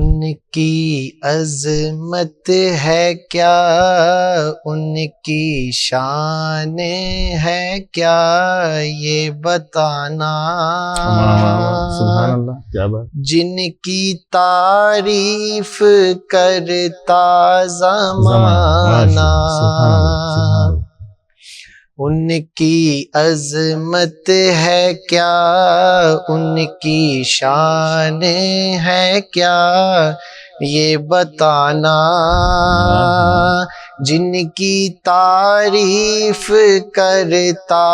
ان کی عظمت ہے کیا، ان کی شان ہے کیا، یہ بتانا سبحان اللہ، کیا بات. جن کی تعریف کرتا زمانہ، ان کی عظمت ہے کیا، ان کی شان ہے کیا، یہ بتانا جن کی تعریف کرتا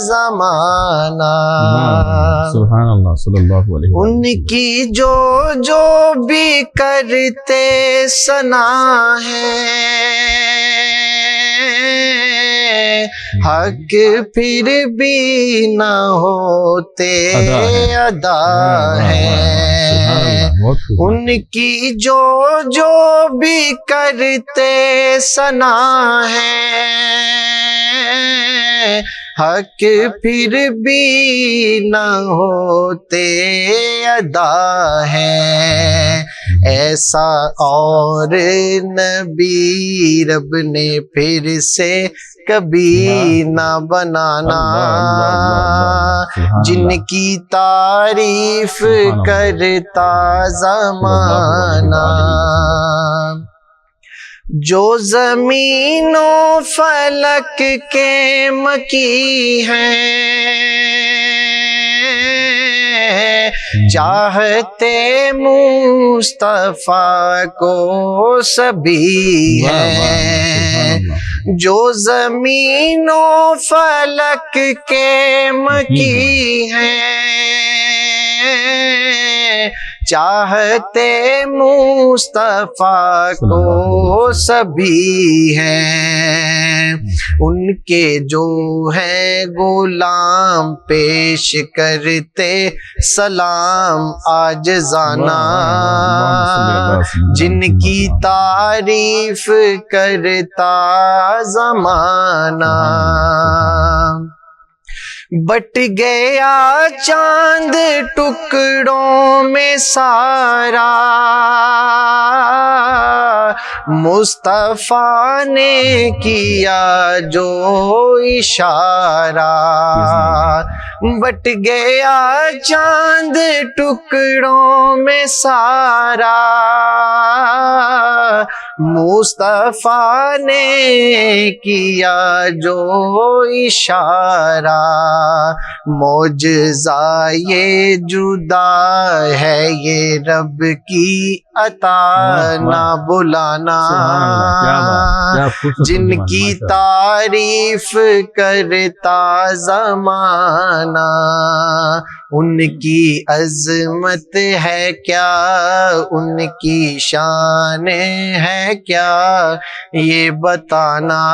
زمانہ. سبحان اللہ صلی اللہ علیہ وسلم. ان کی جو بھی کرتے ثنا ہے، حق پھر بھی نہ ہوتے ادا ہے. ان کی جو بھی کرتے ثنا ہے، حق پھر بھی نہ ہوتے ادا ہے. ایسا اور نبی رب نے پھر سے کبھی نہ بنانا، جن کی تعریف کرتا زمانہ. جو زمین و فلک کے مکی ہیں، چاہتے مصطفیٰ کو سبھی ہیں. جو زمین و فلک کے مکی ہیں، چاہتے مصطفیٰ کو سبھی ہیں. ان کے جو ہیں غلام پیش کرتے سلام عاجزانہ، جن کی تعریف کرتا زمانہ. بٹ گیا چاند ٹکڑوں میں سارا، مصطفیٰ نے کیا جو اشارہ. بٹ گیا چاند ٹکڑوں میں سارا، مصطفیٰ نے کیا جو اشارہ. معجزہ یہ جدا ہے یہ رب کی عطا نہ بلانا، جن کی تعریف کرتا زمانہ. ان کی عظمت ہے کیا، ان کی شان ہے کیا، یہ بتانا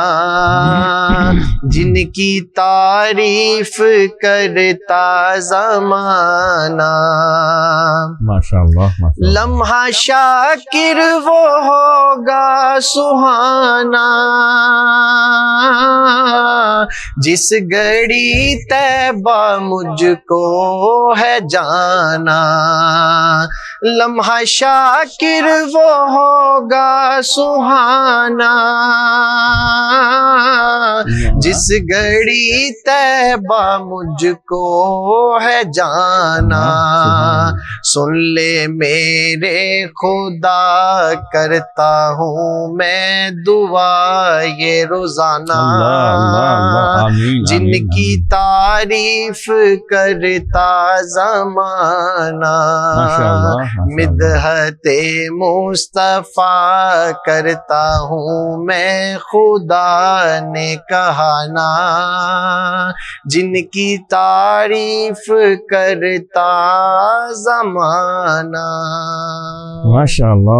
جن کی تعریف کرتا زمانہ. ماشاءاللہ. لمحہ شاکر وہ ہوگا سہانا، جس گھڑی طیبہ مجھ کو ہے جانا. لمحہ شاکر وہ ہوگا سہانا، جس گھڑی طیبہ مجھ کو ہے جانا. سن لے میرے خدا کرتا ہوں میں دعا یہ روزانہ، جن کی تعریف کرتا زمانہ. مدحت مصطفیٰ کرتا ہوں میں خدا نے کہا نا، جن کی تعریف کرتا زمانہ. ماشاءاللہ.